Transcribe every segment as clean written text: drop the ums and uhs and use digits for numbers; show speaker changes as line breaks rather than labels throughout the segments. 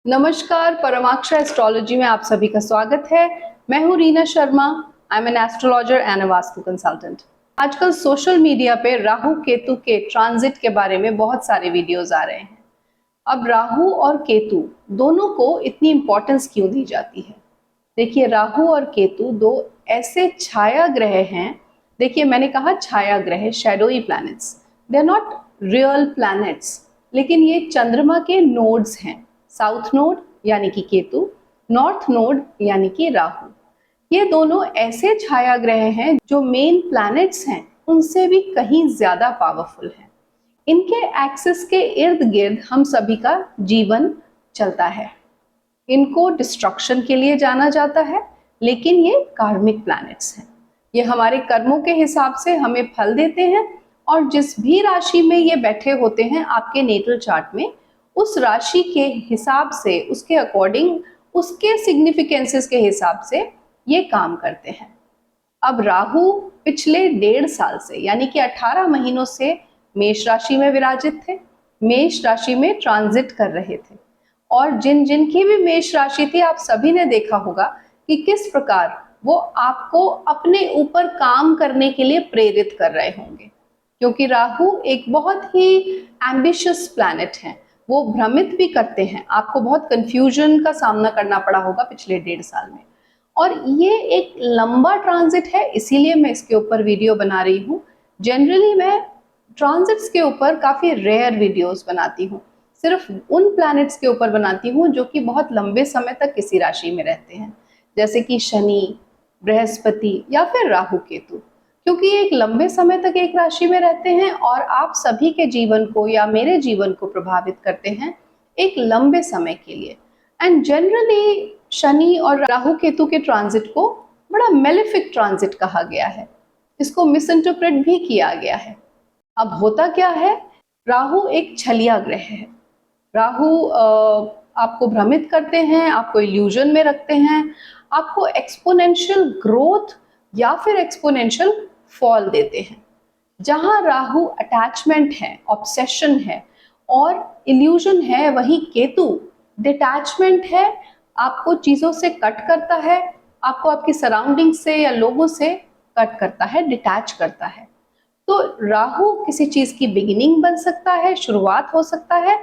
नमस्कार, परमाक्षा एस्ट्रोलॉजी में आप सभी का स्वागत है। मैं हूँ Reena Sharma. I am an astrologer and a vastu consultant. आजकल सोशल मीडिया पे राहु केतु के ट्रांजिट के बारे में बहुत सारे वीडियोस आ रहे हैं। अब राहु और केतु दोनों को इतनी इंपॉर्टेंस क्यों दी जाती है? देखिए, राहु और केतु दो ऐसे छाया ग्रह हैं। देखिए, मैंने कहा छाया ग्रह, shadowy planets, they are not real planets, लेकिन ये चंद्रमा के नोड्स हैं। साउथ नोड यानी कि केतु, नॉर्थ नोड यानी कि राहु। ये दोनों ऐसे छाया ग्रह हैं जो मेन प्लैनेट्स हैं उनसे भी कहीं ज्यादा पावरफुल हैं। इनके एक्सिस के इर्द गिर्द हम सभी का जीवन चलता है। इनको डिस्ट्रक्शन के लिए जाना जाता है, लेकिन ये कार्मिक प्लैनेट्स हैं। ये हमारे कर्मों के हिसाब से हमें फल देते हैं, और जिस भी राशि में ये बैठे होते हैं आपके नेटल चार्ट में, उस राशि के हिसाब से, उसके अकॉर्डिंग, उसके सिग्निफिकेंसेस के हिसाब से ये काम करते हैं। अब राहु पिछले 1.5 साल से यानी कि 18 महीनों से मेष राशि में विराजित थे, मेष राशि में ट्रांजिट कर रहे थे। और जिन जिन की भी मेष राशि थी, आप सभी ने देखा होगा कि किस प्रकार वो आपको अपने ऊपर काम करने के लिए प्रेरित कर रहे होंगे, क्योंकि राहु एक बहुत ही एम्बिशियस प्लैनेट है। वो भ्रमित भी करते हैं। आपको बहुत कंफ्यूजन का सामना करना पड़ा होगा पिछले 1.5 साल में। और ये एक लंबा ट्रांजिट है, इसीलिए मैं इसके ऊपर वीडियो बना रही हूँ। जनरली मैं ट्रांजिट्स के ऊपर काफ़ी रेयर वीडियोस बनाती हूँ, सिर्फ उन प्लैनेट्स के ऊपर बनाती हूँ जो कि बहुत लंबे समय तक किसी राशि में रहते हैं, जैसे कि शनि, बृहस्पति या फिर राहु केतु, क्योंकि ये एक लंबे समय तक एक राशि में रहते हैं और आप सभी के जीवन को या मेरे जीवन को प्रभावित करते हैं एक लंबे समय के लिए। एंड जनरली शनि और राहु केतु के ट्रांजिट को बड़ा मेलेफिक ट्रांजिट कहा गया है, इसको मिसइंटरप्रेट भी किया गया है। अब होता क्या है, राहु एक छलिया ग्रह है। राहु आपको भ्रमित करते हैं, आपको इल्यूजन में रखते हैं, आपको एक्सपोनेंशियल ग्रोथ या फिर एक्सपोनेंशियल फॉल देते हैं। जहां राहु अटैचमेंट है, ऑब्सेशन है और इल्यूजन है, वही केतु डिटैचमेंट है, आपको चीजों से कट करता है, आपको आपकी सराउंडिंग से या लोगों से कट करता है, डिटैच करता है। तो राहु किसी चीज की बिगिनिंग बन सकता है, शुरुआत हो सकता है,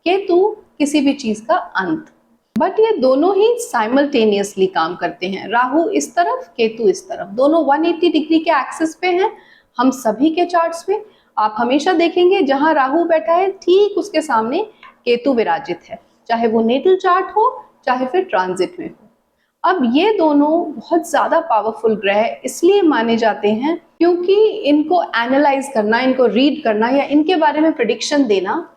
केतु किसी भी चीज का अंत। बट ये दोनों ही साइमल्टेनियसली काम करते हैं। राहु इस तरफ, केतु इस तरफ, दोनों 180 डिग्री के एक्सिस पे हैं। हम सभी के चार्ट्स में आप हमेशा देखेंगे जहां राहु बैठा है ठीक उसके सामने केतु विराजित है, चाहे वो नेटल चार्ट हो चाहे फिर ट्रांजिट में हो। अब ये दोनों बहुत ज्यादा पावरफुल ग्रह इसलिए माने जाते हैं क्योंकि इनको एनालाइज करना, इनको रीड करना या इनके बारे में प्रेडिक्शन देना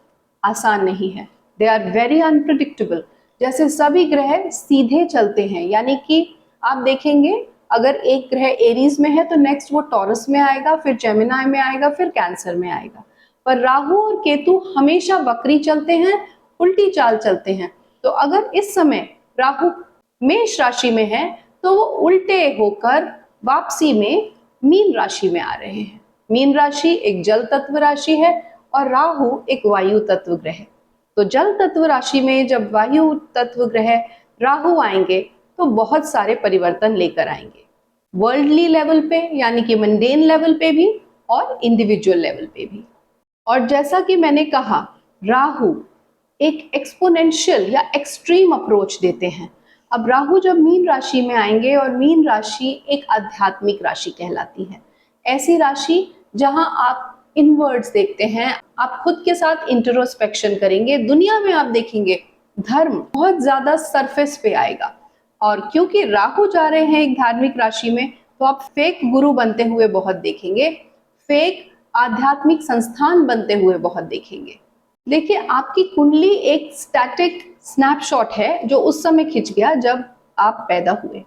आसान नहीं है। They are very unpredictable. जैसे सभी ग्रह सीधे चलते हैं, यानी कि आप देखेंगे अगर एक ग्रह एरीज में है तो नेक्स्ट वो टॉरस में आएगा, फिर जेमिनाई में आएगा, फिर कैंसर में आएगा। पर राहु और केतु हमेशा वक्री चलते हैं, उल्टी चाल चलते हैं। तो अगर इस समय राहु मेष राशि में है तो वो उल्टे होकर वापसी में मीन राशि में आ रहे हैं। मीन राशि एक जल तत्व राशि है और राहु एक वायु तत्व ग्रह है। तो जल तत्व राशि में जब वायु तत्व ग्रह राहु आएंगे तो बहुत सारे परिवर्तन लेकर आएंगे, वर्ल्डली लेवल पे यानी कि मंडेन लेवल पे भी और इंडिविजुअल लेवल पे भी। और जैसा कि मैंने कहा, राहु एक एक्सपोनेंशियल या एक्सट्रीम अप्रोच देते हैं। अब राहु जब मीन राशि में आएंगे, और मीन राशि एक आध्यात्मिक राशि कहलाती है, ऐसी राशि जहां आप इनवर्ड्स देखते हैं, आप खुद के साथ इंट्रोस्पेक्शन करेंगे। दुनिया में आप देखेंगे धर्म बहुत ज्यादा सरफेस पे आएगा, और क्योंकि राहु जा रहे हैं एक धार्मिक राशि में, तो आप फेक गुरु बनते हुए बहुत देखेंगे, फेक आध्यात्मिक संस्थान बनते हुए बहुत देखेंगे। देखिए, आपकी कुंडली एक स्टैटिक स्नैपशॉट है जो उस समय खिंच गया जब आप पैदा हुए,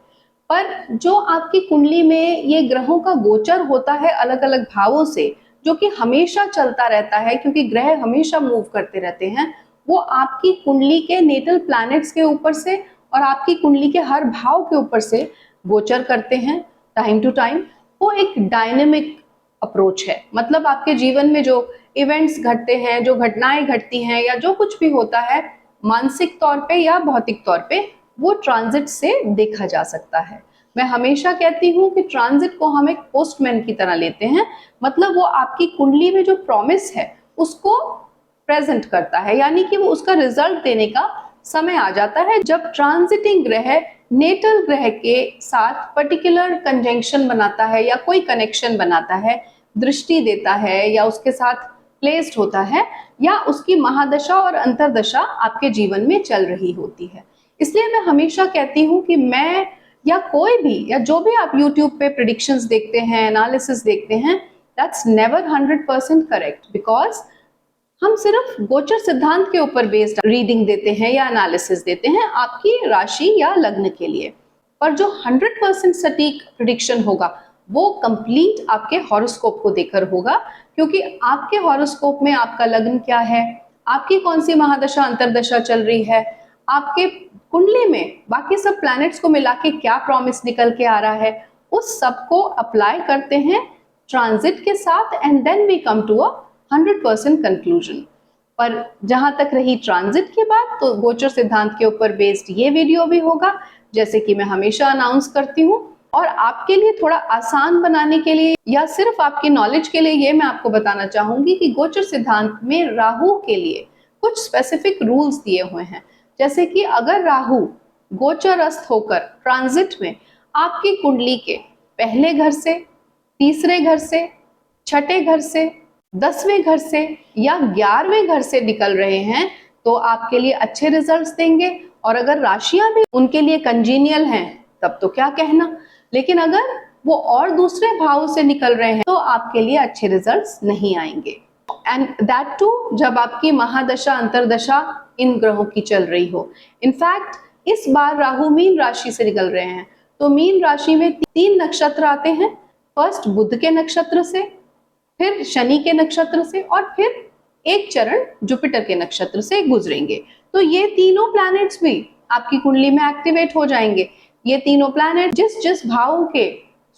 पर जो आपकी कुंडली में ये ग्रहों का गोचर होता है अलग अलग भावों से, जो कि हमेशा चलता रहता है क्योंकि ग्रह हमेशा मूव करते रहते हैं, वो आपकी कुंडली के नेटल प्लैनेट्स के ऊपर से और आपकी कुंडली के हर भाव के ऊपर से गोचर करते हैं टाइम टू टाइम। वो एक डायनेमिक अप्रोच है। मतलब आपके जीवन में जो इवेंट्स घटते हैं, जो घटनाएं घटती हैं या जो कुछ भी होता है, मानसिक तौर पे या भौतिक तौर पे वो ट्रांजिट से देखा जा सकता है। मैं हमेशा कहती हूँ कि ट्रांजिट को हम एक पोस्टमैन की तरह लेते हैं, मतलब वो आपकी कुंडली में जो प्रॉमिस है उसको प्रेजेंट करता है, यानी कि वो उसका रिजल्ट देने का समय आ जाता है जब ट्रांजिटिंग ग्रह नेटल ग्रह के साथ पर्टिकुलर कंजंक्शन बनाता है या कोई कनेक्शन बनाता है, दृष्टि देता है या उसके साथ प्लेस्ड होता है या उसकी महादशा और अंतरदशा आपके जीवन में चल रही होती है। इसलिए मैं हमेशा कहती हूँ कि मैं या कोई भी या जो भी आप YouTube पे प्रेडिक्शंस देखते हैं, एनालिसिस देखते हैं, दैट्स नेवर 100% करेक्ट, बिकॉज हम सिर्फ गोचर सिद्धांत के ऊपर बेस्ड रीडिंग देते हैं या एनालिसिस देते हैं आपकी राशि या लग्न के लिए। पर जो 100% सटीक प्रेडिक्शन होगा वो कंप्लीट आपके हॉरोस्कोप को देखकर होगा, क्योंकि आपके हॉरोस्कोप में आपका लग्न क्या है, आपकी कौन सी महादशा अंतरदशा चल रही है, आपके कुंडली में बाकी सब प्लैनेट्स को मिला के क्या प्रॉमिस निकल के आ रहा है, उस सब को अप्लाई करते हैं ट्रांजिट के साथ and then we come to a 100% conclusion. पर जहां तक रही ट्रांजिट की बात, तो गोचर सिद्धांत के ऊपर बेस्ड ये वीडियो भी होगा, जैसे कि मैं हमेशा अनाउंस करती हूँ। और आपके लिए थोड़ा आसान बनाने के लिए या सिर्फ आपकी नॉलेज के लिए ये मैं आपको बताना चाहूंगी कि गोचर सिद्धांत में राहु के लिए कुछ स्पेसिफिक रूल्स दिए हुए हैं। जैसे कि अगर राहु गोचरस्थ होकर ट्रांजिट में आपकी कुंडली के पहले घर से, तीसरे घर से, छठे घर से, 10वें घर से या 11वें घर से निकल रहे हैं तो आपके लिए अच्छे रिजल्ट्स देंगे। और अगर राशियां भी उनके लिए कंजीनियल हैं तब तो क्या कहना, लेकिन अगर वो और दूसरे भाव से निकल रहे हैं तो आपके लिए अच्छे रिजल्ट्स नहीं आएंगे। एंड दैट टू जब आपकी महादशा अंतरदशा इन ग्रहों की चल रही हो। इनफैक्ट इस बार राहु मीन राशि से निकल रहे हैं, तो मीन राशि में 3 नक्षत्र आते हैं। फर्स्ट बुध के नक्षत्र से, फिर शनि के नक्षत्र से और फिर एक चरण जुपिटर के नक्षत्र से गुजरेंगे। तो ये तीनों प्लैनेट्स भी आपकी कुंडली में एक्टिवेट हो जाएंगे। ये तीनों प्लैनेट जिस जिस भाव के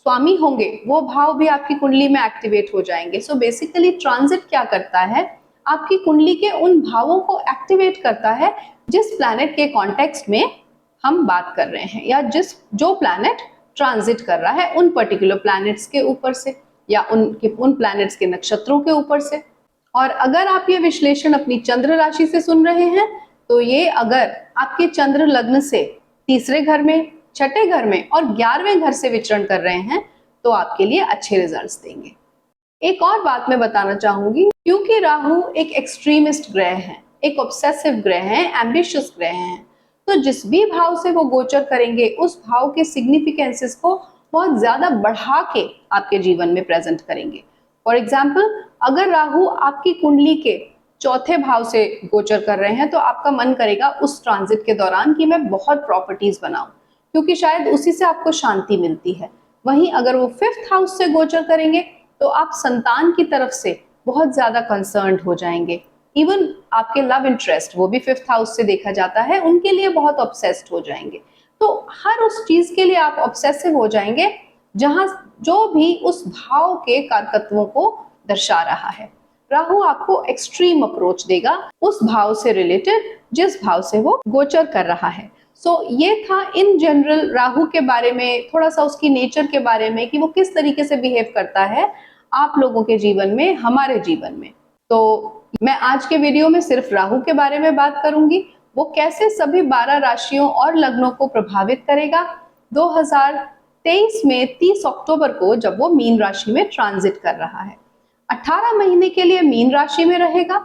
स्वामी होंगे वो भाव भी आपकी कुंडली में एक्टिवेट हो जाएंगे। सो बेसिकली ट्रांजिट क्या करता है, आपकी कुंडली के उन भावों को एक्टिवेट करता है जिस प्लैनेट के कॉन्टेक्स्ट में हम बात कर रहे हैं या जो प्लैनेट ट्रांजिट कर रहा है उन पर्टिकुलर प्लैनेट्स के ऊपर से या उन प्लैनेट्स के नक्षत्रों के ऊपर से। और अगर आप ये विश्लेषण अपनी चंद्र राशि से सुन रहे हैं तो ये अगर आपके चंद्र लग्न से तीसरे घर में, छठे घर में और 11वें घर से विचरण कर रहे हैं तो आपके लिए अच्छे रिजल्ट्स देंगे। एक और बात मैं बताना चाहूंगी, क्योंकि राहु एक एक्सट्रीमिस्ट ग्रह है, एक ऑब्सेसिव ग्रह है, एम्बिशियस ग्रह है, तो जिस भी भाव से वो गोचर करेंगे उस भाव के सिग्निफिकेंसेस को बहुत ज्यादा बढ़ा के आपके जीवन में प्रेजेंट करेंगे। फॉर एग्जाम्पल, अगर राहु आपकी कुंडली के चौथे भाव से गोचर कर रहे हैं तो आपका मन करेगा उस ट्रांजिट के दौरान कि मैं बहुत प्रॉपर्टीज बनाऊं, क्योंकि शायद उसी से आपको शांति मिलती है। वहीं अगर वो 5th हाउस से गोचर करेंगे तो आप संतान की तरफ से बहुत ज्यादा कंसर्न्ड हो जाएंगे। इवन आपके लव इंटरेस्ट, वो भी 5th हाउस से देखा जाता है, उनके लिए बहुत ऑब्सेस्ड हो जाएंगे। तो हर उस चीज के लिए आप ऑब्सेसिव हो जाएंगे जहां जो भी उस भाव के कारकत्वों को दर्शा रहा है। राहु आपको एक्सट्रीम अप्रोच देगा उस भाव से रिलेटेड जिस भाव से वो गोचर कर रहा है। सो ये था इन जनरल राहु के बारे में, थोड़ा सा उसकी नेचर के बारे में कि वो किस तरीके से बिहेव करता है आप लोगों के जीवन में, हमारे जीवन में। तो मैं आज के वीडियो में सिर्फ राहु के बारे में बात करूंगी, वो कैसे सभी 12 राशियों और लग्नों को प्रभावित करेगा 2023 में 30 अक्टूबर को, जब वो मीन राशि में ट्रांजिट कर रहा है। 18 महीने के लिए मीन राशि में रहेगा,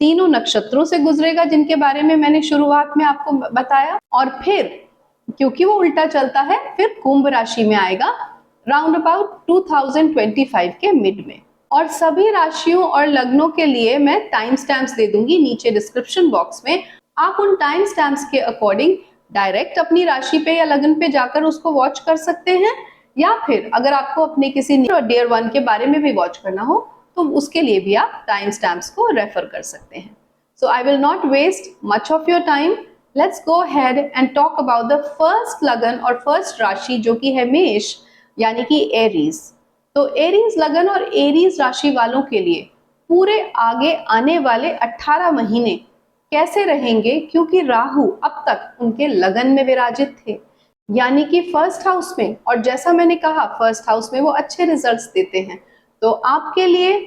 तीनों नक्षत्रों से गुजरेगा जिनके बारे में मैंने शुरुआत में आपको बताया, और फिर क्योंकि वो उल्टा चलता है फिर कुंभ राशि में आएगा राउंड अबाउट 2025 के मिड में। और सभी राशियों और लग्नों के लिए मैं टाइम स्टैम्प्स दे दूंगी नीचे डिस्क्रिप्शन बॉक्स में। आप उन टाइम स्टैम्प्स के अकॉर्डिंग डायरेक्ट अपनी राशि पे या लग्न पे जाकर उसको वॉच कर सकते हैं, या फिर अगर आपको अपने किसी डियर वन के बारे में भी वॉच करना हो तो उसके लिए भी आप टाइम स्टैम्प्स को रेफर कर सकते हैं। So I will not waste much of your time, let's go ahead and talk about the first लगन और फर्स्ट राशि जो कि है मेष यानी कि एरीज। तो एरीज लगन और एरीज राशि वालों के लिए पूरे आगे आने वाले 18 महीने कैसे रहेंगे, क्योंकि राहु अब तक उनके लगन में विराजित थे, यानी कि फर्स्ट हाउस में, और जैसा मैंने कहा फर्स्ट हाउस में वो अच्छे रिजल्ट्स देते हैं। तो आपके लिए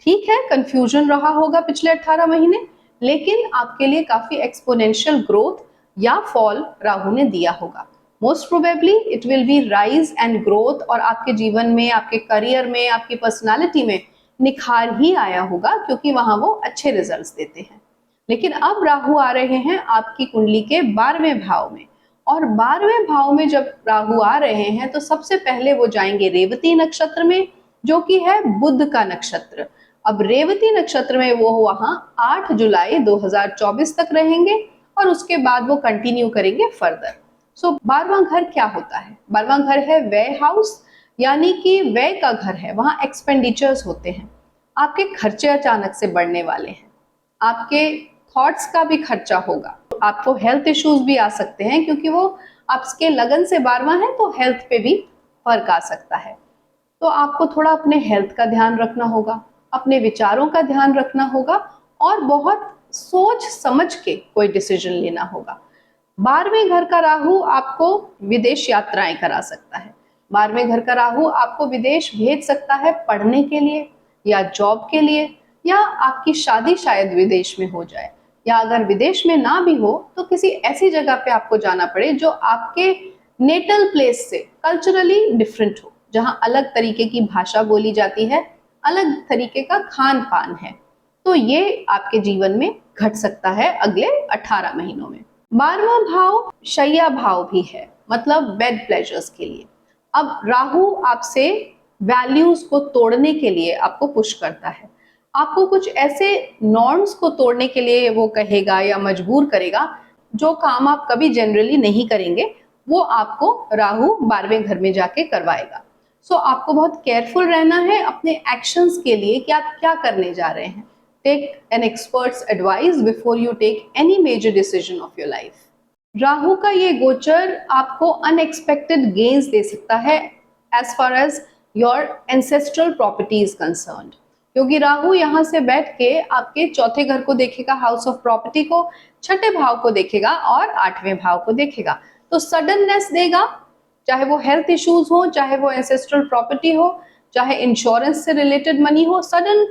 ठीक है, कंफ्यूजन रहा होगा पिछले 18 महीने, लेकिन आपके लिए काफी एक्सपोनेंशियल ग्रोथ या फॉल राहु ने दिया होगा। Most probably it will B rise and growth, और आपके जीवन में, आपके करियर में, आपकी पर्सनालिटी में निखार ही आया होगा, क्योंकि वहां वो अच्छे रिजल्ट्स देते हैं। लेकिन अब राहु आ रहे हैं आपकी कुंडली के 12वें भाव में, और 12वें भाव में जब राहु आ रहे हैं तो सबसे पहले वो जाएंगे रेवती नक्षत्र में, जो कि है बुध का नक्षत्र। अब रेवती नक्षत्र में वो वहां 8 जुलाई 2024 तक रहेंगे, और उसके बाद वो कंटिन्यू करेंगे फर्दर। सो 12वां घर क्या होता है? 12वां घर है व्यय हाउस, यानी कि व्यय का घर है, वहां एक्सपेंडिचर्स होते हैं, आपके खर्चे अचानक से बढ़ने वाले हैं, आपके थॉट्स का भी खर्चा होगा, आपको हेल्थ इश्यूज भी आ सकते हैं, क्योंकि वो आपके लगन से 12वां है, तो हेल्थ पे भी फर्क आ सकता है। तो आपको थोड़ा अपने हेल्थ का ध्यान रखना होगा, अपने विचारों का ध्यान रखना होगा, और बहुत सोच समझ के कोई डिसीजन लेना होगा। 12वें घर का राहु आपको विदेश यात्राएं करा सकता है। 12वें घर का राहु आपको विदेश भेज सकता है पढ़ने के लिए या जॉब के लिए, या आपकी शादी शायद विदेश में हो जाए, या अगर विदेश में ना भी हो तो किसी ऐसी जगह पे आपको जाना पड़े जो आपके नेटल प्लेस से कल्चरली डिफरेंट हो, जहां अलग तरीके की भाषा बोली जाती है, अलग तरीके का खान पान है। तो ये आपके जीवन में घट सकता है अगले 18 महीनों में। 12वां भाव शैया भाव भी है, मतलब बेड प्लेजर्स के लिए। अब राहु आपसे वैल्यूज को तोड़ने के लिए आपको पुश करता है, आपको कुछ ऐसे नॉर्म्स को तोड़ने के लिए वो कहेगा या मजबूर करेगा, जो काम आप कभी जनरली नहीं करेंगे, वो आपको राहु 12वें घर में जाके करवाएगा। सो आपको बहुत केयरफुल रहना है अपने एक्शंस के लिए कि आप क्या करने जा रहे हैं। Take an experts advice before you take any major decision of your life. Rahu का ये गोचर आपको अनएक्सपेक्टेड गेन्स दे सकता है as far as your ancestral property is concerned, क्योंकि राहु यहाँ से बैठ के आपके चौथे घर को देखेगा, हाउस ऑफ प्रॉपर्टी को, छठे भाव को देखेगा, और 8वें भाव को देखेगा। तो सडननेस देगा, चाहे वो हेल्थ इश्यूज हो, चाहे वो एंसेस्ट्रल प्रॉपर्टी हो, चाहे इंश्योरेंस से रिलेटेड मनी हो, सडन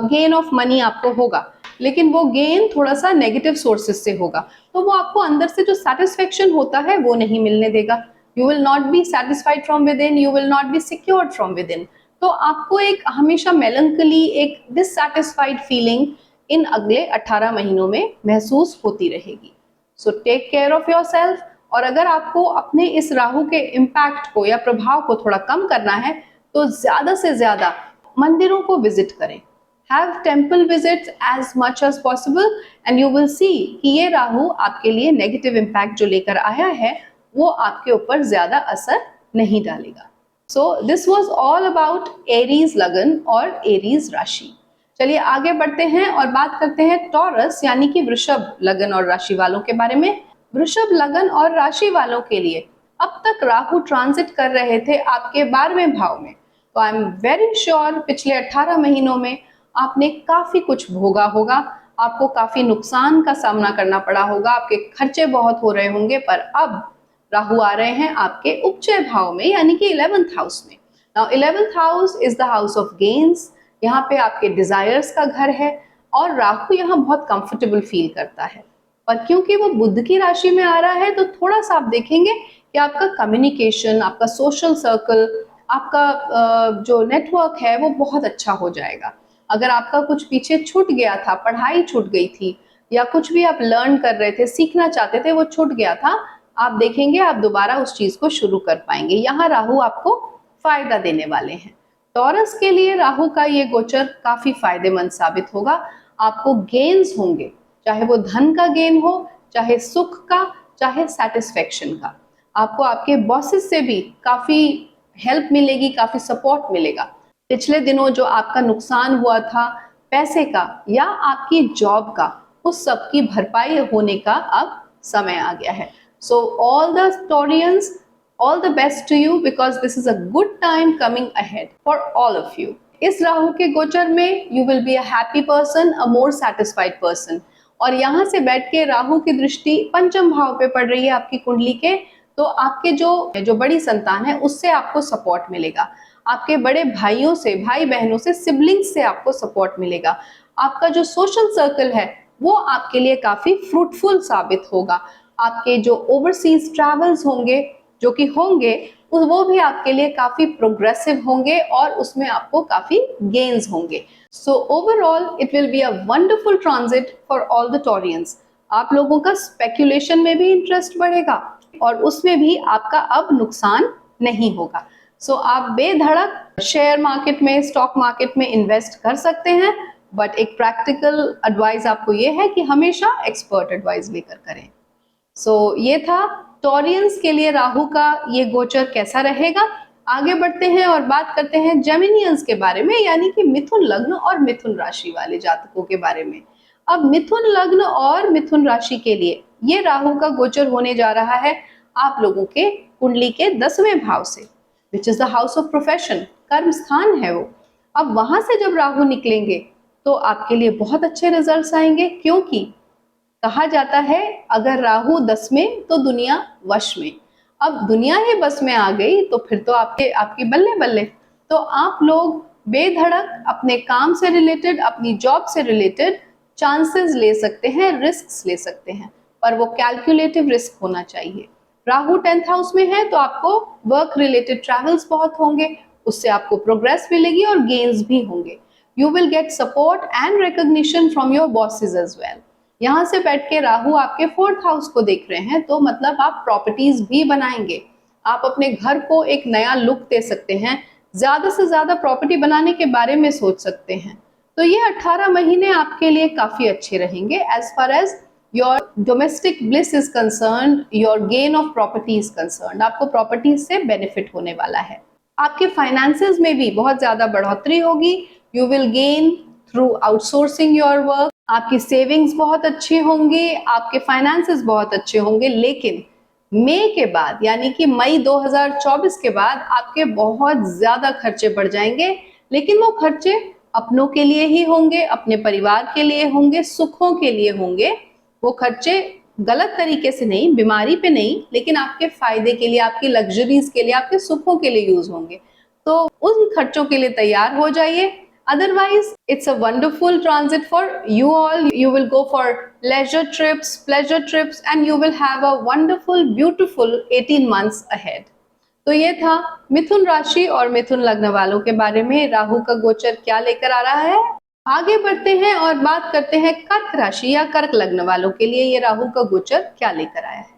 गेन ऑफ मनी आपको होगा, लेकिन वो गेन थोड़ा सा नेगेटिव सोर्सेस से होगा, तो वो आपको अंदर से जो सेटिस्फेक्शन होता है वो नहीं मिलने देगा। You will not be satisfied from with in, you will not be secured from with in. तो आपको एक हमेशा मेलंकली, एक डिससैटिस्फाइड फीलिंग इन अगले 18 महीनों में महसूस होती रहेगी। So take care of yourself. और अगर आपको अपने इस राहु के इम्पैक्ट को या प्रभाव को थोड़ा कम करना है, तो ज्यादा से ज्यादा मंदिरों को विजिट करें। Have temple visits as much as possible and you will see कि ये राहु आपके लिए नेगेटिव इम्पैक्ट जो लेकर आया है वो आपके ऊपर ज्यादा असर नहीं डालेगा। So this was all about Aries लगन और एरीज राशि। चलिए आगे बढ़ते हैं और बात करते हैं टॉरस यानी कि वृषभ लगन और राशि वालों के बारे में। वृषभ लगन और राशि वालों के लिए अब तक राहु ट्रांजिट कर रहे थे आपके 12वें भाव में, तो आई एम वेरी श्योर पिछले 18 महीनों में आपने काफी कुछ भोगा होगा, आपको काफी नुकसान का सामना करना पड़ा होगा, आपके खर्चे बहुत हो रहे होंगे, पर अब राहु आ रहे हैं आपके उपचय भाव में यानी कि 11th हाउस में। Now 11th house is the house of gains, यहाँ पे आपके डिजायर्स का घर है, और राहु यहाँ बहुत कंफर्टेबल फील करता है। पर क्योंकि वो बुध की राशि में आ रहा है, तो थोड़ा सा आप देखेंगे कि आपका कम्युनिकेशन, आपका सोशल सर्कल, आपका जो नेटवर्क है वो बहुत अच्छा हो जाएगा। अगर आपका कुछ पीछे छूट गया था, पढ़ाई छूट गई थी, या कुछ भी आप लर्न कर रहे थे, सीखना चाहते थे, वो छूट गया था, आप देखेंगे आप दोबारा उस चीज को शुरू कर पाएंगे। यहाँ राहु आपको फायदा देने वाले हैं। टॉरस के लिए राहु का ये गोचर काफी फायदेमंद साबित होगा। आपको गेन्स होंगे, चाहे वो धन का गेन हो, चाहे सुख का, चाहे सेटिस्फेक्शन का। आपको आपके बॉसेस से भी काफी हेल्प मिलेगी, काफी सपोर्ट मिलेगा। पिछले दिनों जो आपका नुकसान हुआ था पैसे का या आपकी जॉब का, उस सब की भरपाई होने का अब समय आ गया है। So all the Taureans, all the best to you because this is a good time coming ahead for all of you. इस राहु के गोचर में you will be a happy person, a more satisfied person, और यहाँ से बैठ के राहु की दृष्टि पंचम भाव पे पड़ रही है आपकी कुंडली के, तो आपके जो बड़ी संतान है उससे आपको सपोर्ट मिलेगा, आपके बड़े भाइयों से, भाई बहनों से, सिबलिंग्स से आपको सपोर्ट मिलेगा। आपका जो सोशल सर्कल है वो आपके लिए काफी फ्रूटफुल साबित होगा। आपके जो ओवरसीज ट्रैवल्स होंगे जो कि होंगे वो भी आपके लिए काफी प्रोग्रेसिव होंगे और उसमें आपको काफी गेन्स होंगे। So overall it will be a wonderful transit for all the Taureans. आप लोगों का स्पेक्यूलेशन में भी इंटरेस्ट बढ़ेगा और उसमें भी आपका अब नुकसान नहीं होगा। सो आप बेधड़क शेयर मार्केट में, स्टॉक मार्केट में इन्वेस्ट कर सकते हैं, बट एक प्रैक्टिकल एडवाइस आपको ये है कि हमेशा एक्सपर्ट एडवाइस लेकर करें। सो ये था टॉरियंस के लिए राहु का ये गोचर कैसा रहेगा। आगे बढ़ते हैं और बात करते हैं जेमिनियंस के बारे में, यानी कि मिथुन लग्न और मिथुन राशि वाले जातकों के बारे में। अब मिथुन लग्न और मिथुन राशि के लिए ये राहु का गोचर होने जा रहा है आप लोगों के कुंडली के 10वें भाव से, which is the house of profession, कर्म स्थान है वो। अब वहां से जब राहु निकलेंगे तो आपके लिए बहुत अच्छे रिजल्ट्स आएंगे, क्योंकि कहा जाता है अगर राहु 10 में तो दुनिया वश में। अब दुनिया ही बस में आ गई तो फिर तो आपकी बल्ले बल्ले। तो आप लोग बेधड़क अपने काम से रिलेटेड, अपनी जॉब से रिलेटेड चांसेस ले सकते हैं, रिस्क ले सकते हैं, पर वो कैलकुलेटिव रिस्क होना चाहिए। राहु 10th हाउस में है तो आपको वर्क रिलेटेड ट्रैवल्स बहुत होंगे, उससे आपको प्रोग्रेस मिलेगी और गेन्स भी होंगे। You will get support and recognition from your bosses as well. यहाँ से बैठ के राहु आपके 4th हाउस को देख रहे हैं तो मतलब आप प्रॉपर्टीज भी बनाएंगे, आप अपने घर को एक नया लुक दे सकते हैं, ज्यादा से ज्यादा प्रॉपर्टी बनाने के बारे में सोच सकते हैं। तो ये 18 महीने आपके लिए काफी अच्छे रहेंगे as far as your domestic bliss is concerned, your gain of property is concerned. आपको प्रॉपर्टीज से बेनिफिट होने वाला है। आपके फाइनेंसेस में भी बहुत ज्यादा बढ़ोतरी होगी। You will gain through outsourcing your work. आपकी सेविंग्स बहुत अच्छी होंगी, आपके फाइनेंसेस बहुत अच्छे होंगे। लेकिन मई के बाद, यानी कि मई 2024 के बाद आपके बहुत ज्यादा खर्चे बढ़ जाएंगे, लेकिन वो खर्चे अपनों के लिए ही होंगे, अपने परिवार के लिए होंगे, सुखों के लिए होंगे। वो खर्चे गलत तरीके से नहीं, बीमारी पे नहीं, लेकिन आपके फायदे के लिए, आपकी लग्जरीज के लिए, आपके सुखों के लिए यूज होंगे। तो उन खर्चों के लिए तैयार हो जाइए। Otherwise, it's a wonderful transit for you all. You will go for leisure trips, pleasure trips, and you will have a wonderful, beautiful 18 months ahead. तो ये था मिथुन राशि और मिथुन लग्न वालों के बारे में राहु का गोचर क्या लेकर आ रहा है। आगे बढ़ते हैं और बात करते हैं कर्क राशि या कर्क लग्न वालों के लिए ये राहु का गोचर क्या लेकर आया है।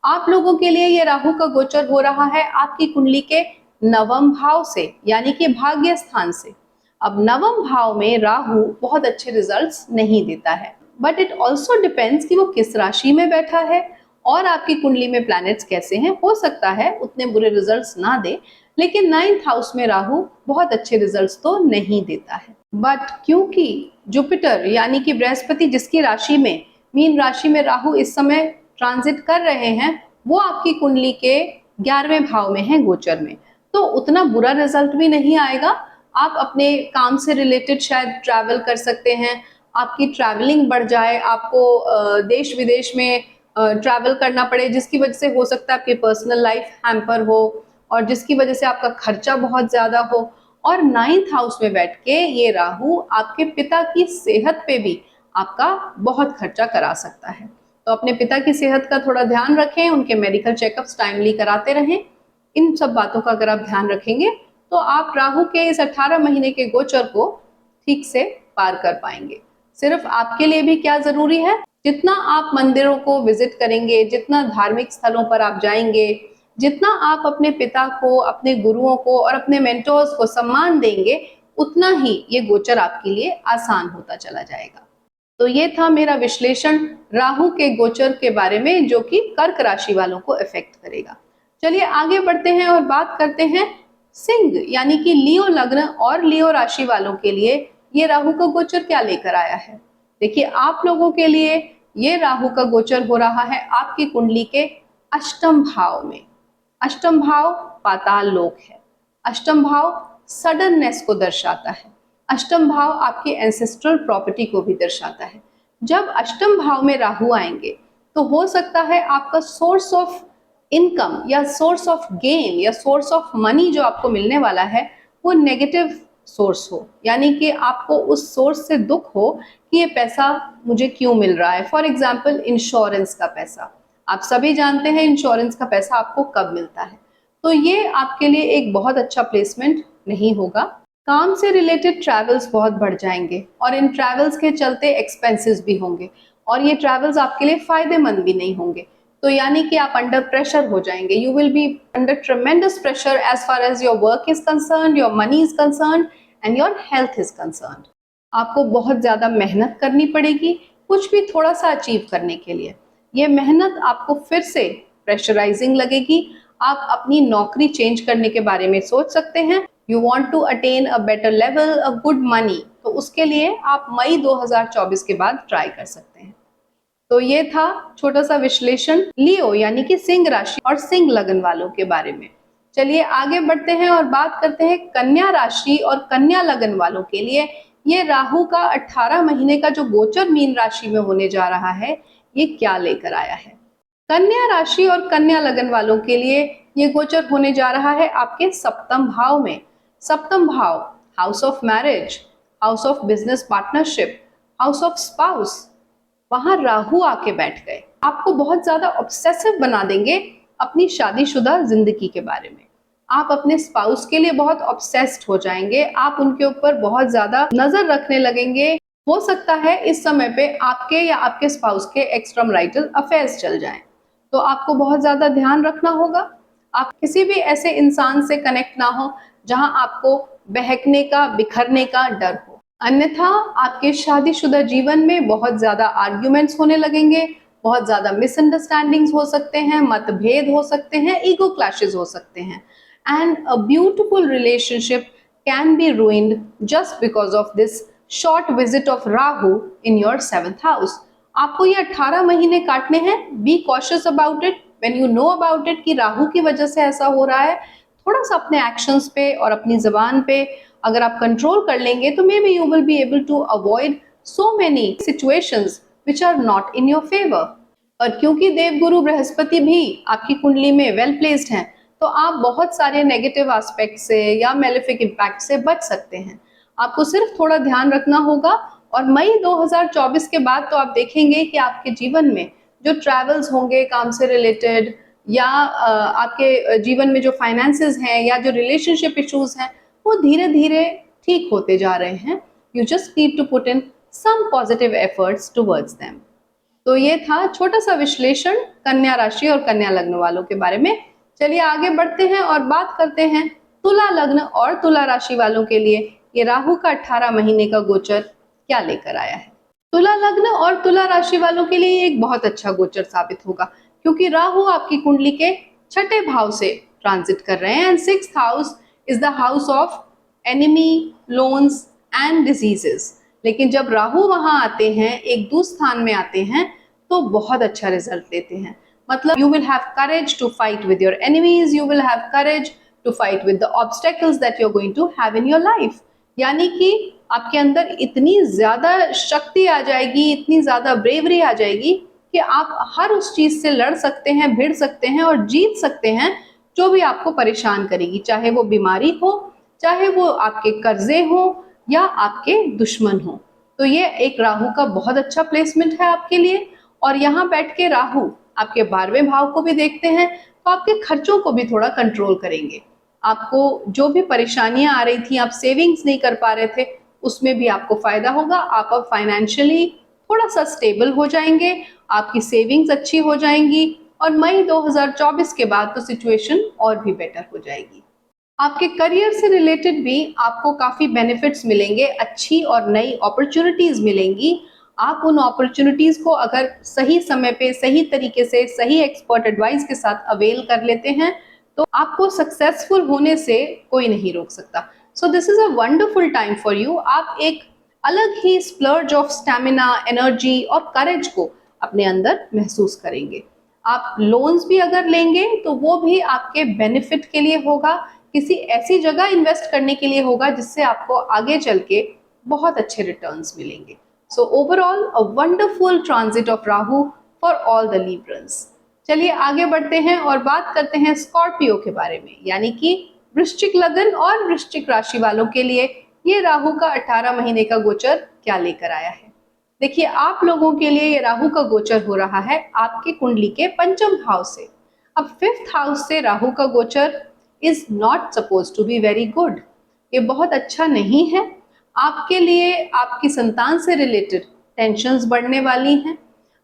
आप लोगों के लिए ये राहु का गोचर हो रहा है आपकी कुंडली के 9वें भाव से, यानी कि भाग्य स्थान से। अब 9वें भाव में राहु बहुत अच्छे रिजल्ट्स नहीं देता है, बट इट ऑल्सो डिपेंड्स कि वो किस राशि में बैठा है और आपकी कुंडली में प्लैनेट्स कैसे हैं। हो सकता है उतने बुरे रिजल्ट्स ना दे, लेकिन 9th हाउस में राहु बहुत अच्छे रिजल्ट्स तो नहीं देता है। बट क्योंकि जुपिटर यानी कि बृहस्पति जिसकी राशि में, मीन राशि में राहु इस समय ट्रांजिट कर रहे हैं, वो आपकी कुंडली के 11वें भाव में है गोचर में, तो उतना बुरा रिजल्ट भी नहीं आएगा। आप अपने काम से रिलेटेड शायद ट्रैवल कर सकते हैं, आपकी ट्रैवलिंग बढ़ जाए, आपको देश विदेश में ट्रैवल करना पड़े, जिसकी वजह से हो सकता है आपकी पर्सनल लाइफ हैम्पर हो और जिसकी वजह से आपका खर्चा बहुत ज्यादा हो। और 9th हाउस में बैठ के ये राहु आपके पिता की सेहत पे भी आपका बहुत खर्चा करा सकता है। तो अपने पिता की सेहत का थोड़ा ध्यान रखें, उनके मेडिकल चेकअप्स टाइमली कराते रहें। इन सब बातों का अगर आप ध्यान रखेंगे तो आप राहु के इस 18 महीने के गोचर को ठीक से पार कर पाएंगे। सिर्फ आपके लिए भी क्या जरूरी है, जितना आप मंदिरों को विजिट करेंगे, जितना धार्मिक स्थलों पर आप जाएंगे, जितना आप अपने पिता को, अपने गुरुओं को और अपने मेंटोर्स को सम्मान देंगे, उतना ही ये गोचर आपके लिए आसान होता चला जाएगा। तो ये था मेरा विश्लेषण राहु के गोचर के बारे में, जो कि कर्क राशि वालों को इफेक्ट करेगा। चलिए आगे बढ़ते हैं और बात करते हैं सिंह यानी कि लियो लग्न और लियो राशि वालों के लिए ये राहु का गोचर क्या लेकर आया है। देखिए, आप लोगों के लिए ये राहु का गोचर हो रहा है आपकी कुंडली के 8म भाव में। 8म भाव पाताल लोक है। 8म भाव सडननेस को दर्शाता है। 8म भाव आपकी एंसेस्ट्रल प्रॉपर्टी को भी दर्शाता है। जब अष्टम भाव में राहु आएंगे तो हो सकता है आपका सोर्स ऑफ इनकम या सोर्स ऑफ गेन या सोर्स ऑफ मनी जो आपको मिलने वाला है वो नेगेटिव सोर्स हो, यानी कि आपको उस सोर्स से दुख हो कि ये पैसा मुझे क्यों मिल रहा है। फॉर एग्जाम्पल इंश्योरेंस का पैसा, आप सभी जानते हैं इंश्योरेंस का पैसा आपको कब मिलता है, तो ये आपके लिए एक बहुत अच्छा प्लेसमेंट नहीं होगा। काम से रिलेटेड ट्रैवल्स बहुत बढ़ जाएंगे और इन ट्रैवल्स के चलते एक्सपेंसेस भी होंगे और ये ट्रैवल्स आपके लिए फायदेमंद भी नहीं होंगे। तो यानी कि आप अंडर प्रेशर हो जाएंगे, you will be under tremendous pressure as far as your work is concerned, your money is concerned and your health is concerned. आपको बहुत ज्यादा मेहनत करनी पड़ेगी कुछ भी थोड़ा सा अचीव करने के लिए। ये मेहनत आपको फिर से प्रेशराइजिंग लगेगी। आप अपनी नौकरी चेंज करने के बारे में सोच सकते हैं। You want to attain a better level, a good money, तो उसके लिए आप मई 2024 के बाद ट्राई कर सकते हैं। तो ये था छोटा सा विश्लेषण लियो यानी कि सिंह राशि और सिंह लगन वालों के बारे में। चलिए आगे बढ़ते हैं और बात करते हैं कन्या राशि और कन्या लगन वालों के लिए। ये राहु का 18 महीने का जो गोचर मीन राशि में होने जा रहा है ये क्या लेकर आया है। कन्या राशि और कन्या लगन वालों के लिए ये गोचर होने जा रहा है आपके सप्तम भाव में। सप्तम भाव house of marriage, house of business partnership, house of spouse, वहां राहु आके बैठ गए, आपको बहुत ज्यादा ऑब्सेसिव बना देंगे अपनी शादीशुदा जिंदगी के बारे में। आप अपने स्पाउस के लिए बहुत ऑब्सेस्ड हो जाएंगे, आप उनके ऊपर बहुत ज्यादा नजर रखने लगेंगे। हो सकता है इस समय पे आपके या आपके स्पाउस के एक्स्ट्रा मैरिटल अफेयर्स चल जाएं, तो आपको बहुत ज्यादा ध्यान रखना होगा। आप किसी भी ऐसे इंसान से कनेक्ट ना हो जहां आपको बहकने का, बिखरने का डर हो, अन्यथा आपके शादीशुदा जीवन में बहुत ज्यादा आर्ग्यूमेंट्स होने लगेंगे, बहुत ज्यादा मिसअंडरस्टैंडिंग्स हो सकते हैं, मतभेद हो सकते हैं, ईगो क्लैशेस हो सकते हैं and a beautiful relationship can be ruined just because of this short visit of Rahu in your 7th house। आपको ये 18 महीने काटने हैं, be cautious about it. When you know about it कि राहु की वजह से ऐसा हो रहा है, थोड़ा सा अपने एक्शंस पे और अपनी जबान पे अगर आप कंट्रोल कर लेंगे तो maybe you will be able to avoid so many situations which are not in your favour. और क्योंकि देवगुरु बृहस्पति भी आपकी कुंडली में वेल प्लेस्ड हैं, तो आप बहुत सारे नेगेटिव एस्पेक्ट से या मेलेफिक इम्पैक्ट से बच सकते हैं। आपको सिर्फ थोड़ा ध्यान रखना होगा और मई 2024 के बाद तो आप देखेंगे कि आपके जीवन में जो ट्रैवल्स होंगे काम से रिलेटेड या आपके जीवन में जो फाइनेंसेस हैं या जो रिलेशनशिप इश्यूज हैं वो धीरे धीरे ठीक होते जा रहे हैं। You just need to put in some positive efforts towards them. तो ये था छोटा सा विश्लेषण कन्या राशि और कन्या लग्न वालों के बारे में। चलिए आगे बढ़ते हैं और बात करते हैं तुला लग्न और तुला राशि वालों के लिए ये राहु का 18 महीने का गोचर क्या लेकर आया है। तुला लग्न और तुला राशि वालों के लिए एक बहुत अच्छा गोचर साबित होगा क्योंकि राहु आपकी कुंडली के 6ठे भाव से ट्रांजिट कर रहे हैं and 6th house is the house of enemy, loans and diseases. लेकिन जब राहु वहां आते हैं, एक दुस्थान में आते हैं, तो बहुत अच्छा रिजल्ट देते हैं। मतलब you will have courage to fight with your enemies, you will have courage to fight with the obstacles that you are going to have in your life. यानी कि आपके अंदर इतनी ज्यादा शक्ति आ जाएगी, इतनी ज्यादा ब्रेवरी आ जाएगी कि आप हर उस चीज से लड़ सकते हैं, भिड़ सकते हैं और जीत सकते हैं जो भी आपको परेशान करेगी, चाहे वो बीमारी हो, चाहे वो आपके कर्जे हो या आपके दुश्मन हो। तो ये एक राहु का बहुत अच्छा प्लेसमेंट है आपके लिए। और यहाँ बैठ के राहु आपके 12वें भाव को भी देखते हैं, तो आपके खर्चों को भी थोड़ा कंट्रोल करेंगे। आपको जो भी परेशानियां आ रही थी, आप सेविंग्स नहीं कर पा रहे थे, उसमें भी आपको फायदा होगा। आप अब फाइनेंशियली थोड़ा सा स्टेबल हो जाएंगे, आपकी सेविंग्स अच्छी हो जाएंगी और मई 2024 के बाद तो सिचुएशन और भी बेटर हो जाएगी। आपके करियर से रिलेटेड भी आपको काफी बेनिफिट्स मिलेंगे, अच्छी और नई अपॉर्चुनिटीज मिलेंगी। आप उन अपॉर्चुनिटीज को अगर सही समय पे, सही तरीके से, सही एक्सपर्ट एडवाइस के साथ अवेल कर लेते हैं तो आपको सक्सेसफुल होने से कोई नहीं रोक सकता। So this is a wonderful time for you. आप एक अलग ही स्प्लर्ज ऑफ स्टैमिना, एनर्जी और करेज को अपने अंदर महसूस करेंगे। आप लोन्स भी अगर लेंगे तो वो भी आपके बेनिफिट के लिए होगा, किसी ऐसी जगह इन्वेस्ट करने के लिए होगा जिससे आपको आगे चल के बहुत अच्छे रिटर्न्स मिलेंगे। So overall, a wonderful transit of Rahu for all the Librans. चलिए आगे बढ़ते हैं और बात करते हैं स्कॉर्पियो के बारे में, यानी कि वृश्चिक लगन और वृश्चिक राशि वालों के लिए ये राहु का 18 महीने का गोचर क्या लेकर आया है। देखिए, आप लोगों के लिए ये राहु का गोचर हो रहा है आपके कुंडली के पंचम भाव से। अब 5th हाउस से राहु का गोचर is not suppose to be very good. ये बहुत अच्छा नहीं है आपके लिए। आपकी संतान से रिलेटेड टेंशन्स बढ़ने वाली हैं।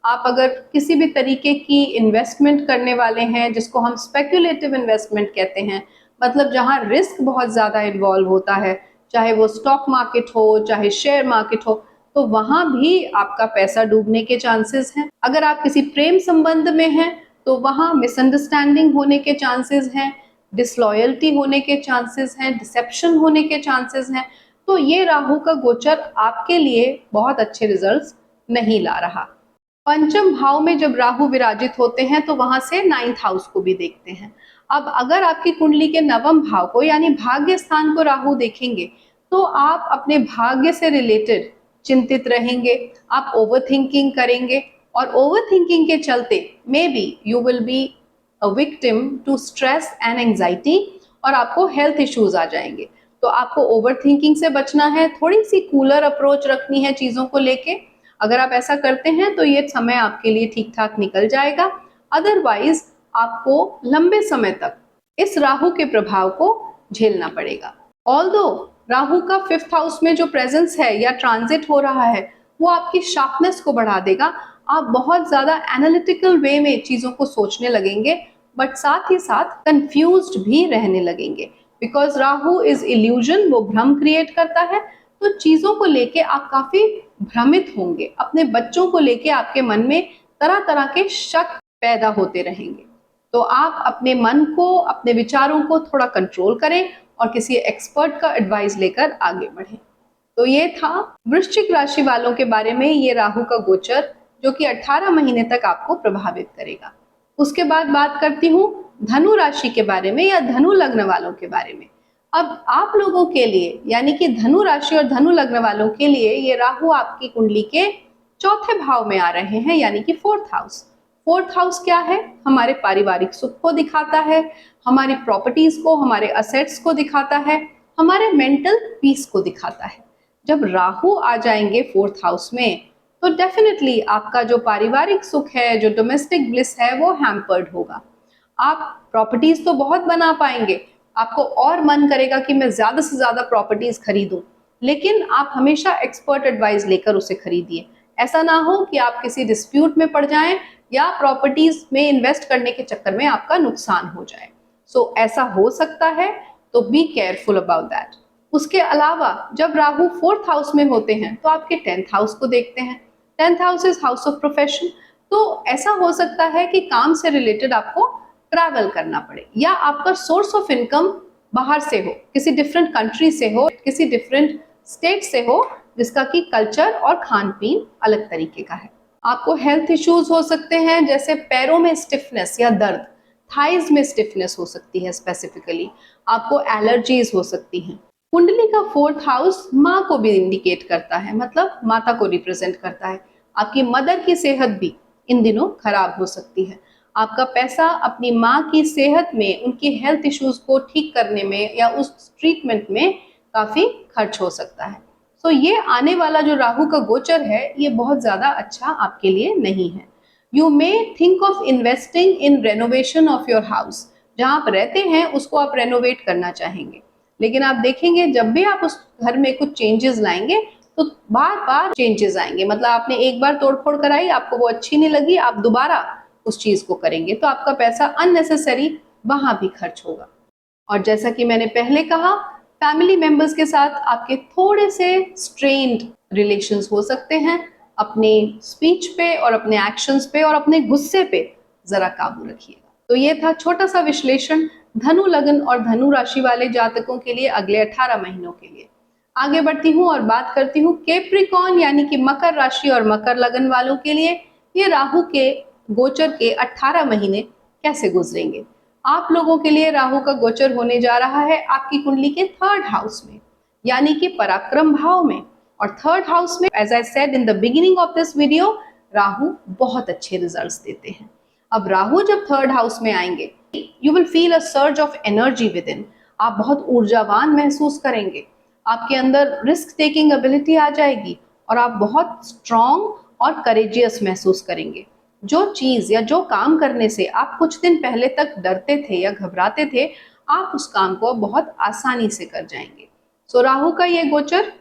आप अगर किसी भी तरीके की इन्वेस्टमेंट करने वाले हैं, जिसको हम स्पेक्युलेटिव इन्वेस्टमेंट कहते हैं, मतलब जहां रिस्क बहुत ज़्यादा इन्वॉल्व होता है, चाहे वो स्टॉक मार्केट हो, चाहे शेयर मार्केट हो, तो वहां भी आपका पैसा डूबने के चांसेस हैं। अगर आप किसी प्रेम संबंध में हैं तो वहां मिसअंडरस्टैंडिंग होने के चांसेस हैं, डिसलॉयल्टी होने के चांसेस हैं, डिसेप्शन होने के चांसेस हैं। तो ये राहु का गोचर आपके लिए बहुत अच्छे रिजल्ट्स नहीं ला रहा। पंचम भाव में जब राहु विराजित होते हैं तो वहां से 9th हाउस को भी देखते हैं। अब अगर आपकी कुंडली के नवम भाव को यानी भाग्य स्थान को राहु देखेंगे तो आप अपने भाग्य से रिलेटेड चिंतित रहेंगे, आप ओवर थिंकिंग करेंगे और ओवर थिंकिंग के चलते maybe you will be a victim to stress and anxiety और आपको हेल्थ इश्यूज आ जाएंगे। तो आपको ओवर थिंकिंग से बचना है, थोड़ी सी कूलर अप्रोच रखनी है चीज़ों को लेके। अगर आप ऐसा करते हैं तो ये समय आपके लिए ठीक ठाक निकल जाएगा। अदरवाइज आपको लंबे समय तक इस राहु के प्रभाव को झेलना पड़ेगा। ऑल्दो राहु का 5th हाउस में जो प्रेजेंस है या ट्रांजिट हो रहा है वो आपकी शार्पनेस को बढ़ा देगा। आप बहुत ज्यादा एनालिटिकल वे में चीजों को सोचने लगेंगे, बट साथ ही साथ कंफ्यूज्ड भी रहने लगेंगे। बिकॉज राहु इज इल्यूजन, वो भ्रम क्रिएट करता है। तो चीजों को लेके आप काफी भ्रमित होंगे। अपने बच्चों को लेके आपके मन में तरह तरह के शक पैदा होते रहेंगे। तो आप अपने मन को, अपने विचारों को थोड़ा कंट्रोल करें और किसी एक्सपर्ट का एडवाइस लेकर आगे बढ़ें। तो ये था वृश्चिक राशि वालों के बारे में ये राहु का गोचर, जो कि 18 महीने तक आपको प्रभावित करेगा। उसके बाद बात करती हूँ धनु राशि के बारे में या धनु लग्न वालों के बारे में। अब आप लोगों के लिए यानी कि धनु राशि और धनु लग्न वालों के लिए ये राहु आपकी कुंडली के 4थे भाव में आ रहे हैं, यानी कि 4th हाउस। 4th हाउस क्या है? हमारे पारिवारिक सुख को दिखाता है, हमारी प्रॉपर्टीज को, हमारे असेट्स को दिखाता है, हमारे मेंटल पीस को दिखाता है। जब राहु आ जाएंगे 4th हाउस में तो डेफिनेटली आपका जो पारिवारिक सुख है, जो डोमेस्टिक ब्लिस है, वो हैम्पर्ड होगा। आप प्रॉपर्टीज तो बहुत बना पाएंगे, आपको और मन करेगा कि मैं ज्यादा से ज्यादा प्रॉपर्टीज खरीदूं, लेकिन आप हमेशा एक्सपर्ट एडवाइस लेकर उसे खरीदिए। ऐसा ना हो कि आप किसी डिस्प्यूट में पड़ जाएं या प्रॉपर्टीज में इन्वेस्ट करने के चक्कर में आपका नुकसान हो जाए। सो ऐसा हो सकता है, तो बी केयरफुल अबाउट दैट। उसके अलावा जब राहु 4th हाउस में होते हैं तो आपके 10th हाउस को देखते हैं। 10th house is house of profession. तो ऐसा हो सकता है कि काम से रिलेटेड आपको ट्रैवल करना पड़े या आपका सोर्स ऑफ इनकम बाहर से हो, किसी डिफरेंट कंट्री से हो, किसी डिफरेंट स्टेट से हो, जिसका कि कल्चर और खान पीन अलग तरीके का है। आपको हेल्थ इश्यूज हो सकते हैं, जैसे पैरों में स्टिफनेस या दर्द, थाइज में स्टिफनेस हो सकती है स्पेसिफिकली, आपको एलर्जीज हो सकती हैं। कुंडली का 4th हाउस माँ को भी इंडिकेट करता है, मतलब माता को रिप्रेजेंट करता है। आपकी मदर की सेहत भी इन दिनों खराब हो सकती है। आपका पैसा अपनी माँ की सेहत में, उनकी हेल्थ इश्यूज को ठीक करने में या उस ट्रीटमेंट में काफी खर्च हो सकता है। सो ये आने वाला जो राहु का गोचर है, ये बहुत ज्यादा अच्छा आपके लिए नहीं है। You may think of investing in renovation of your house. जहाँ आप रहते हैं उसको आप रेनोवेट करना चाहेंगे, लेकिन आप देखेंगे जब भी आप उस घर में कुछ चेंजेस लाएंगे तो बार बार चेंजेस आएंगे। मतलब आपने एक बार तोड़फोड़ कराई, आपको वो अच्छी नहीं लगी, आप दोबारा उस चीज को करेंगे, तो आपका पैसा अननेसेसरी वहां भी खर्च होगा। और जैसा कि मैंने पहले कहा, फैमिली मेंबर्स के साथ आपके थोड़े से स्ट्रेन्ड रिलेशंस हो सकते हैं। अपने स्पीच पे और अपने एक्शंस पे और अपने गुस्से पे जरा काबू रखिएगा। तो ये था छोटा सा विश्लेषण धनु लग्न और धनु राशि वाले जातकों के लिए अगले 18 महीनों के लिए। आगे बढ़ती हूँ और बात करती हूँ कैप्रिकॉर्न यानी कि मकर राशि और मकर लग्न वालों के लिए ये राहु के गोचर के 18 महीने कैसे गुजरेंगे। आप लोगों के लिए राहु का गोचर होने जा रहा है आपकी कुंडली के 3rd हाउस में, यानी कि पराक्रम भाव में। और थर्ड हाउस में, as I said in the beginning of this video, Rahu बहुत अच्छे रिजल्ट्स देते हैं। अब राहु जब थर्ड हाउस में आएंगे, you will feel a surge of energy with in. आप बहुत ऊर्जावान महसूस करेंगे, आपके अंदर रिस्क टेकिंग एबिलिटी आ जाएगी और आप बहुत स्ट्रॉन्ग और करेजियस महसूस करेंगे। जो चीज या जो काम करने से आप कुछ दिन पहले तक डरते थे या घबराते थे, आप उस काम को बहुत आसानी से कर जाएंगे। सो राहु का ये गोचर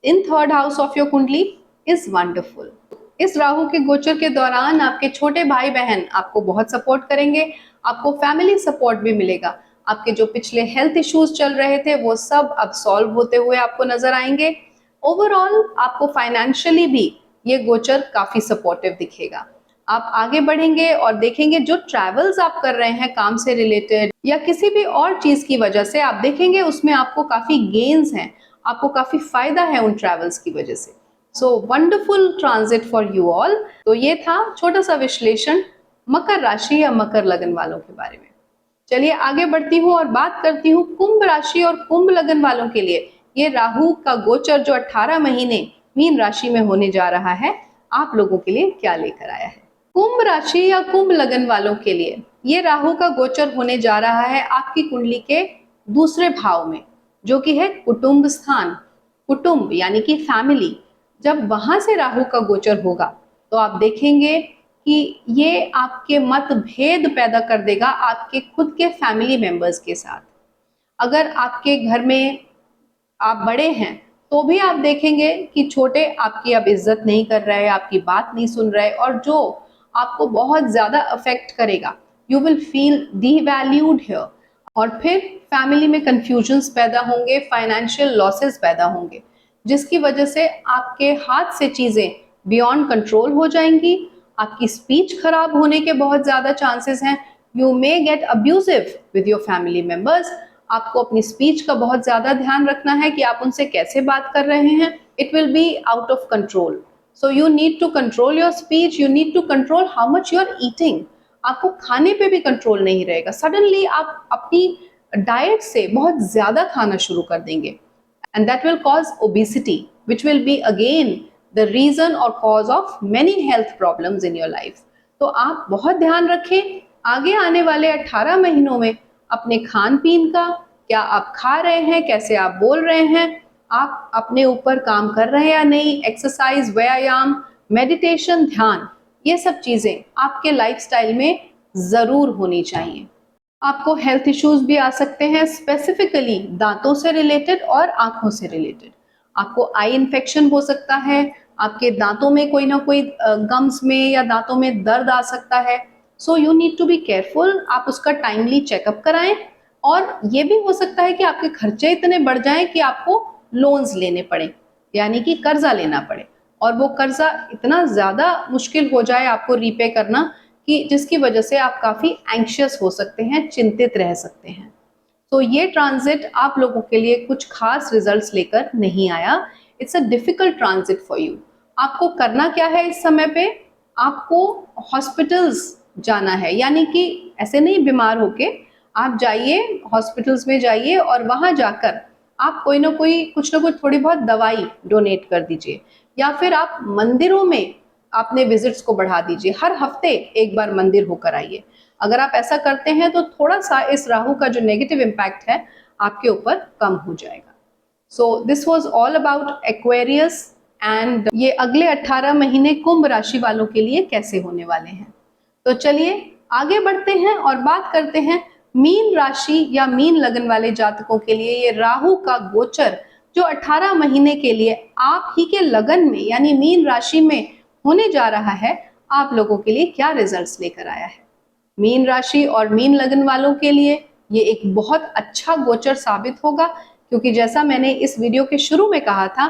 in third house of your कुंडली इज वंडरफुल। इस राहु के गोचर के दौरान आपके छोटे भाई बहन आपको बहुत सपोर्ट करेंगे, आपको फैमिली सपोर्ट भी मिलेगा। आपके जो पिछले हेल्थ इश्यूज चल रहे थे वो सब अब सॉल्व होते हुए आपको नजर आएंगे। ओवरऑल आपको फाइनेंशियली भी ये गोचर काफी सपोर्टिव दिखेगा। आप आगे बढ़ेंगे और देखेंगे जो ट्रैवल्स आप कर रहे हैं काम से रिलेटेड या किसी भी और चीज की वजह से, आप देखेंगे उसमें आपको काफी गेन्स हैं, आपको काफी फायदा है उन ट्रैवल्स की वजह से। So wonderful transit for you all. तो ये था छोटा सा विश्लेषण मकर राशि या मकर लगन वालों के बारे में। चलिए आगे बढ़ती हूँ और बात करती हूँ कुंभ राशि और कुंभ लगन वालों के लिए ये राहु का गोचर जो 18 महीने मीन राशि में होने जा रहा है, आप लोगों के लिए क्या लेकर आया है। कुंभ राशि या कुंभ लगन वालों के लिए ये राहु का गोचर होने जा रहा है आपकी कुंडली के दूसरे भाव में, जो कि है कुटुंब स्थान। कुटुंब यानी कि फैमिली, जब वहां से राहु का गोचर होगा तो आप देखेंगे कि ये आपके मतभेद पैदा कर देगा आपके खुद के फैमिली मेंबर्स के साथ। अगर आपके घर में आप बड़े हैं तो भी आप देखेंगे कि छोटे आपकी अब इज्जत नहीं कर रहे, आपकी बात नहीं सुन रहे, और जो आपको बहुत ज्यादा अफेक्ट करेगा, यू विल फील डीवैल्यूड हियर। और फिर फैमिली में कंफ्यूजन्स पैदा होंगे, फाइनेंशियल लॉसेस पैदा होंगे, जिसकी वजह से आपके हाथ से चीजें बियॉन्ड कंट्रोल हो जाएंगी। आपकी स्पीच खराब होने के बहुत ज्यादा चांसेस हैं। You may gate abusive with your family members. आपको अपनी स्पीच का बहुत ज्यादा ध्यान रखना है कि आप उनसे कैसे बात कर रहे हैं। It will be out of control, so you need to control your speech, you need to control how much you are eating. आपको खाने पे भी कंट्रोल नहीं रहेगा। सडनली आप अपनी डाइट से बहुत ज्यादा खाना शुरू कर देंगे, and that will cause obesity, which will be again the reason or cause of many health problems in your life. तो आप बहुत ध्यान रखें आगे आने वाले 18 महीनों में अपने खान पीन का, क्या आप खा रहे हैं, कैसे आप बोल रहे हैं, आप अपने ऊपर काम कर रहे हैं या नहीं, एक्सरसाइज, व्यायाम, मेडिटेशन, ध्यान, ये सब चीजें आपके लाइफस्टाइल में जरूर होनी चाहिए। आपको हेल्थ इश्यूज भी आ सकते हैं, स्पेसिफिकली दांतों से रिलेटेड और आंखों से रिलेटेड। आपको आई इन्फेक्शन हो सकता है, आपके दांतों में कोई ना कोई गम्स में या दांतों में दर्द आ सकता है। So you need to be careful. आप उसका टाइमली चेकअप कराएं। और ये भी हो सकता है कि आपके खर्चे इतने बढ़ जाएं कि आपको लोन्स लेने पड़े, यानी कि कर्जा लेना पड़े, और वो कर्जा इतना ज्यादा मुश्किल हो जाए आपको रीपे करना कि जिसकी वजह से आप काफी एंग्शियस हो सकते हैं, चिंतित रह सकते हैं। तो ये ट्रांजिट आप लोगों के लिए कुछ खास रिजल्ट्स लेकर नहीं आया। It's a difficult transit for you. आपको करना क्या है इस समय पे, आपको हॉस्पिटल्स जाना है, यानी कि ऐसे नहीं बीमार होके आप जाइए, हॉस्पिटल्स में जाइए और वहां जाकर आप कोई ना कोई कुछ ना कुछ थोड़ी बहुत दवाई डोनेट कर दीजिए, या फिर आप मंदिरों में अपने विजिट्स को बढ़ा दीजिए। हर हफ्ते एक बार मंदिर होकर आइए। अगर आप ऐसा करते हैं तो थोड़ा सा इस राहु का जो नेगेटिव इम्पैक्ट है आपके ऊपर कम हो जाएगा। So this was all about Aquarius, and ये अगले 18 महीने कुंभ राशि वालों के लिए कैसे होने वाले हैं। तो चलिए आगे बढ़ते हैं और बात करते हैं मीन राशि या मीन लगन वाले जातकों के लिए ये राहु का गोचर जो 18 महीने के लिए आप ही के लगन में यानी मीन राशि में होने जा रहा है, आप लोगों के लिए क्या रिजल्ट्स लेकर आया है। मीन राशि और मीन लगन वालों के लिए ये एक बहुत अच्छा गोचर साबित होगा, क्योंकि जैसा मैंने इस वीडियो के शुरू में कहा था,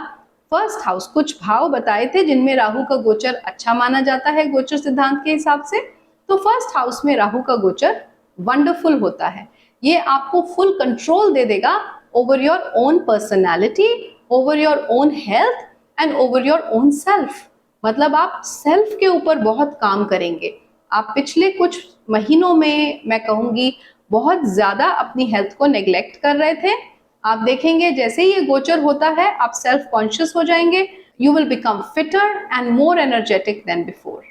फर्स्ट हाउस कुछ भाव बताए थे जिनमें राहु का गोचर अच्छा माना जाता है गोचर सिद्धांत के हिसाब से। तो फर्स्ट हाउस में राहु का गोचर वंडरफुल होता है। ये आपको फुल कंट्रोल दे देगा over your own personality, over your own health and over your own self. मतलब आप सेल्फ के ऊपर बहुत काम करेंगे। आप पिछले कुछ महीनों में मैं कहूंगी बहुत ज्यादा अपनी हेल्थ को नेग्लेक्ट कर रहे थे। आप देखेंगे जैसे ही ये गोचर होता है आप सेल्फ कॉन्शियस हो जाएंगे, you will become fitter and more energetic than before.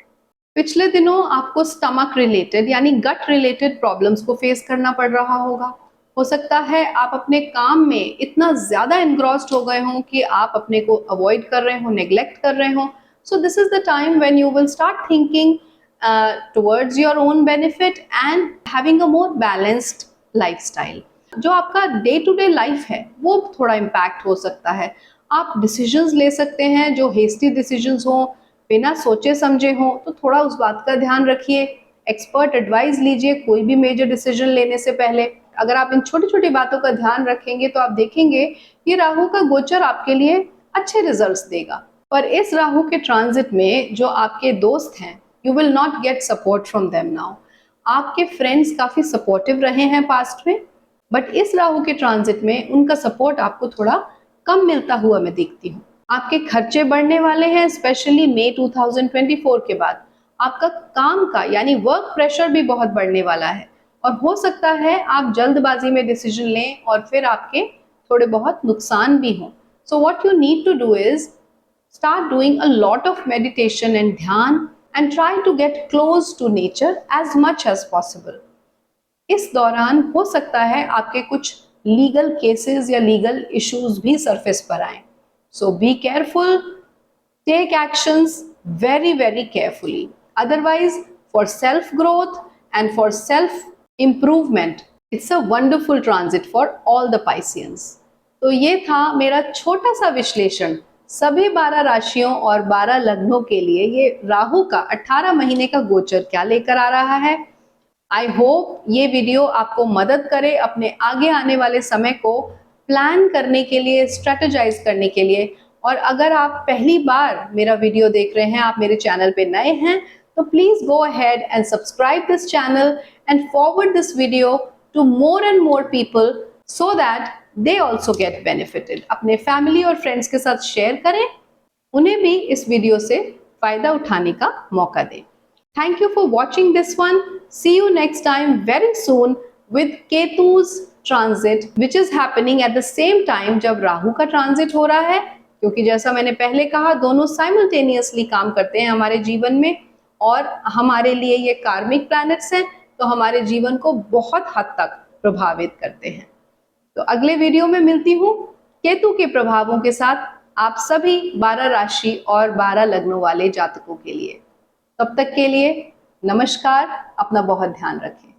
पिछले दिनों आपको स्टमक रिलेटेड यानी गट रिलेटेड प्रॉब्लम्स को फेस करना पड़ रहा होगा। हो सकता है आप अपने काम में इतना ज्यादा एनग्रॉस्ड हो गए हों कि आप अपने को अवॉइड कर रहे हो, नेग्लेक्ट कर रहे हो। So this is the time when you will start thinking towards your own benefit and having a more balanced lifestyle. जो आपका डे टू डे लाइफ है वो थोड़ा इम्पैक्ट हो सकता है। आप डिसीजंस ले सकते हैं जो हेस्टी डिसीजंस हो, बिना सोचे समझे हो, तो थोड़ा उस बात का ध्यान रखिए। एक्सपर्ट एडवाइस लीजिए कोई भी मेजर डिसीजन लेने से पहले। अगर आप इन छोटी छोटी बातों का ध्यान रखेंगे तो आप देखेंगे कि राहु का गोचर आपके लिए अच्छे रिजल्ट्स देगा। पर इस राहु के ट्रांजिट में जो आपके दोस्त हैं, you will not get support from them now. आपके फ्रेंड्स काफी सपोर्टिव रहे हैं पास्ट में, बट इस राहु के ट्रांजिट में उनका सपोर्ट आपको थोड़ा कम मिलता हुआ मैं देखती हूँ। आपके खर्चे बढ़ने वाले हैं, स्पेशली मई 2024 के बाद। आपका काम का यानी वर्क प्रेशर भी बहुत बढ़ने वाला है और हो सकता है आप जल्दबाजी में डिसीजन लें और फिर आपके थोड़े बहुत नुकसान भी हों। So what you need to do is start doing a lot of meditation and dhyan and try to get close to nature as much as possible. इस दौरान हो सकता है आपके कुछ लीगल केसेस या लीगल इश्यूज भी सरफेस पर आए। So be careful, take actions very carefully. Otherwise, for self growth and for self improvement, it's a wonderful transit for all the Pisceans. तो ये था मेरा छोटा सा विश्लेषण सभी 12 राशियों और 12 लग्नों के लिए। ये राहु का 18 महीने का गोचर क्या लेकर आ रहा है। आई होप ये वीडियो आपको मदद करे अपने आगे आने वाले समय को प्लान करने के लिए, स्ट्रेटेजाइज करने के लिए। और अगर आप पहली बार मेरा वीडियो देख रहे हैं, आप मेरे चैनल पे नए हैं, तो please go ahead and subscribe this channel and forward this video to more and more people so that they also get benefited. अपने फैमिली और फ्रेंड्स के साथ शेयर करें, उन्हें भी इस वीडियो से फायदा उठाने का मौका दें। Thank you for watching this one. See you next time very soon with Ketu's transit, which is happening at the same time जब राहु का ट्रांजिट हो रहा है, क्योंकि जैसा मैंने पहले कहा दोनों साइमल्टेनियसली काम करते हैं हमारे जीवन में और हमारे लिए ये कार्मिक प्लैनेट्स हैं, तो हमारे जीवन को बहुत हद तक प्रभावित करते हैं। तो अगले वीडियो में मिलती हूँ केतु के प्रभावों के साथ आप सभी 12 राशि और 12 लग्नों वाले जातकों के लिए। तब तक के लिए नमस्कार, अपना बहुत ध्यान रखें।